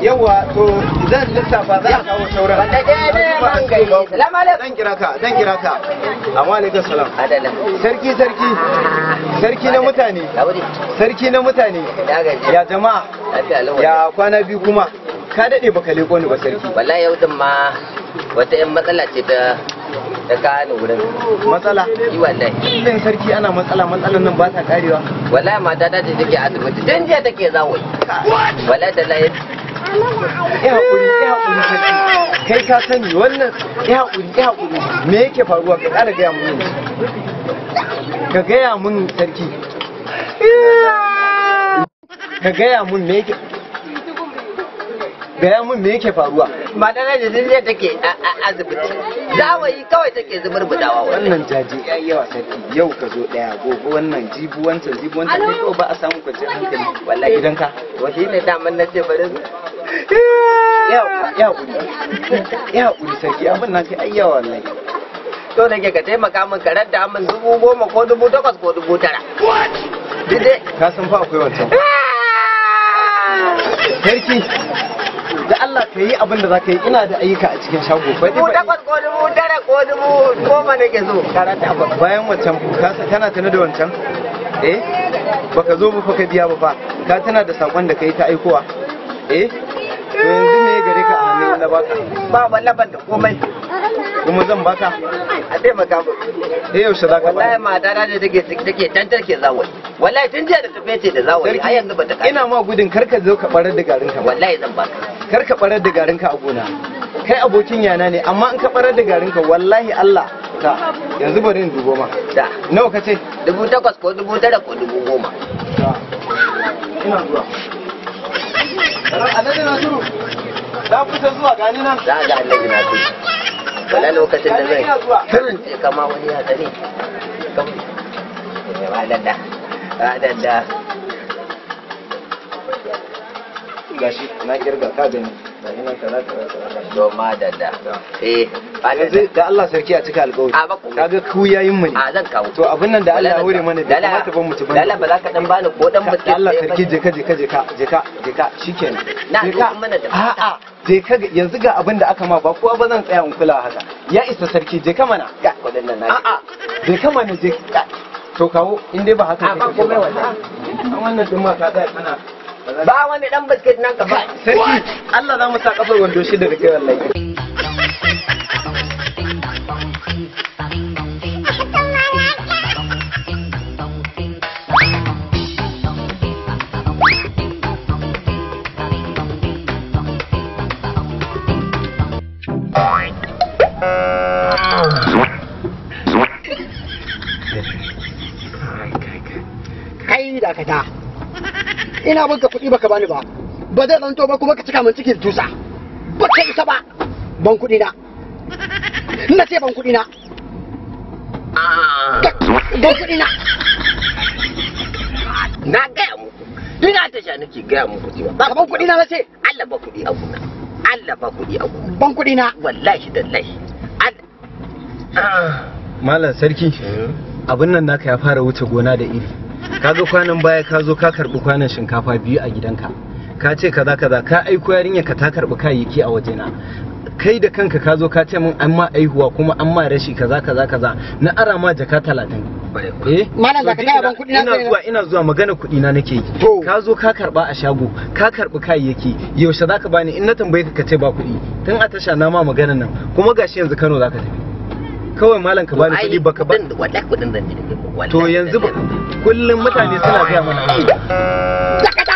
yawa to zan lissafa za a kawo sauran. Zan kira ka. Amma alaikum salam. Sarki na mutane. Sarki na mutane. Ya jama'a. Ya kwana biyu kuma. Ka dade baka leko ni ba sarki. Wallahi yau din ma wata yan matsala ce ta ka ni wurin. Matsala? Yi wallahi. Idan sarki ana matsalan nan ba ta karewa. Wallahi mata ta ce take asibiti. Dan jiya take zawo. Wallahi da layi. Ya hakuri sarki. Kai ka sani wannan ya hakuri. Me yake faruwa ka ƙara gaya mun yanzu. Ka gaya mun sarki. Ka gaya mun me yake. Gaya mun me yake faruwa. Mata ta ce jiya take asibiti. Zawayi kawai take zubar budawa wannan jaje yayi yawa sarki. Yau ka zo daya gobe wannan jibu wancan sai ko ba a samu kwanciyar hankali. Wallahi gidanka. Wahi ne daman na ce bari ya hakuri sarki abin nan kai ayyawa wallahi. To da ke ka taimaka min ka radda min 10,000 ko 8,000 ko 9,000. Dide ka san fa akwai wancan. Sarki da Allah ka yi abin da za ka yi ina da ayyuka a cikin shago. 8,000 ko 9,000 ko 10,000 nake so. Karanta bayan wancan kana tana da wancan? Baka zo ba fa ka biya ba fa. Ka tana da sakon da kai ta aikowa. To yanzu me gare ka a hannu na baka? Ba wallahi ban da komai. Kuma zan baka? A taimaka mu. Yaushe za ka ba? Wallahi mata ta take tantar ke zawai. Wallahi tun jiya da tafiye ce da zawai. Har yanzu ba ta kai. Ina ma gudun kar ka zo ka barar da garin ka. Wallahi zan baka. Kar ka barar da garin ka a gona. Kai abokin yana ne amma in ka barar da garin ka wallahi Allah ka yanzu bari in dubo ma. Da. Nawa ka ce? 8,000 ko 9,000 ko 10,000. Ina zuwa. Alhaji Nasiru, za ku ta zuwa gani nan? Za ga Alhaji Nasiru. Wala lokacin da zai kirin ce kama wani ya tsari. Radadda. Gashi, na kirga ka gani. Doma dadda. Yanzu da Allah sarki a cika alƙawari. Kaga ku yayin mu ne. A zan kawo. To abin nan da Allah ya hore mana da kamata ban mutu bane. Dala ba za ka dan bani ko dan biskit. Allah sarki je ka shikenan. Na duka mana da. A'a je ka yanzu ga abin da aka ma ba kowa ba zan tsaya in kula haka. Ya isa sarki je ka mana. Ga kudin nan na. A'a je ka mana je. To kawo in dai ba haka ba komai wannan. Wannan din ma ka tsaya kana ba wani dan biskit nan ka ba. Sarki Allah za mu sa kafar wando shi daga kai wallahi. Kai da kata. Ina banka kuɗi baka bani ba. Ba zai zanto ba kuma ka cika min cikin tusa. Ba ka isa ba. Ban kuɗi na. Ina ce ban kuɗi na. Ban kuɗi na. Na gaya muku. Ina ta sha nake gaya muku cewa Ba ban kuɗi na na ce. Allah ba kuɗi a gona. Allah ba kuɗi a gona. Ban kuɗi na. Wallahi dallahi. Malam sarki abin nan naka ya fara wuce gona da iri. Kaga kwanan baya ka zo ka karbi kwanan shinkafa 2 a gidanka. Ka ce kaza ka aiko yarinya ka ta karbi kayayyaki a wajena. Kai da kanka ka zo ka ce min an ma aihuwa kuma an ma rashi kaza na ara ma jaka 30. Malam zaka ga ban kudi na ina zuwa magana kudi na nake yi. Ka zo ka karba a shago ka karbi kayayyaki yaushe zaka bani in na tambaye ka ce ba kudi tun a tasha na ma magana nan kuma gashi yanzu Kano zaka tafi. Kawai malam ka bani kudi baka ba. Wallahi kudin zan ji wallahi. To yanzu kullum mutane suna gaya mana dakata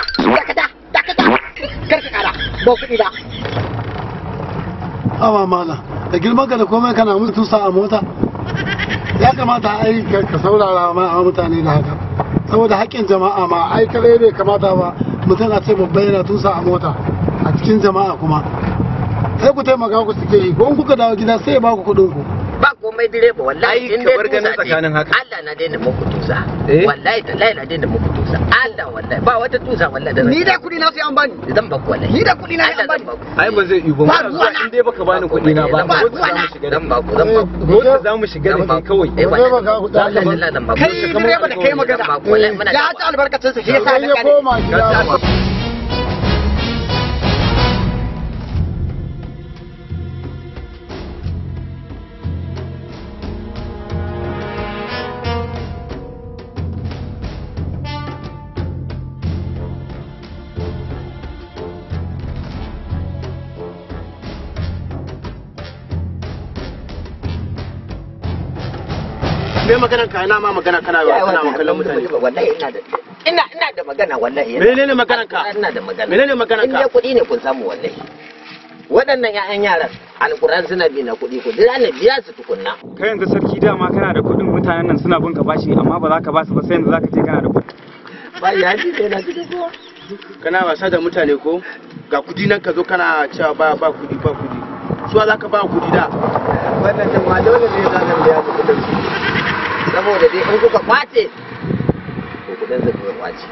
karka kara ba kudi da awa mala da girman ka da komai kana musu tusa a mota ya kamata a yi ka saurara ma a mutane da haka saboda haƙƙin jama'a ma ai kare bai kamata ba mutum a ce babba yana tusa a mota a cikin jama'a kuma sai ku taimaka ku suke yi ko in kuka dawo gida sai ya ba ku kuɗin ku ba komai direba wallahi in dai ganin tsakanin haka Allah na daina muku tusa wallahi tallahi na daina muku tusa Allah wallahi ba wata tusa wallahi da ni da kudi na sai an bani zan baku wallahi ni da kudi na sai an bani ai ba zai yi ba in dai baka bani kudi na ba ko za mu shiga zan baku ko za mu shiga da kawai wallahi zan baku kai direba da kai magana ya ta albarkacin sa shi yasa na kare me maganar ka ina ma magana kana kallon mutane wallahi ina da magana wallahi menene maganar ka ina da magana menene maganar ka in kuɗi ne kun samu wallahi waɗannan ƴaƴan yaran alƙur'an suna bi na kuɗi ku dira ne biya su tukunna kai yanzu sarki dama kana da kuɗin mutanen nan suna bin ka bashi amma ba za ka ba su ba sai yanzu za ka je kana da kuɗi ba ya ji sai na ji ko kana wasa da mutane ko ga kudi nan ka zo kana cewa ba kudi su za ka ba kudi da wannan din ma dole ne za ka biya kudin saboda dai in kuka kwace ko kudin zai kwace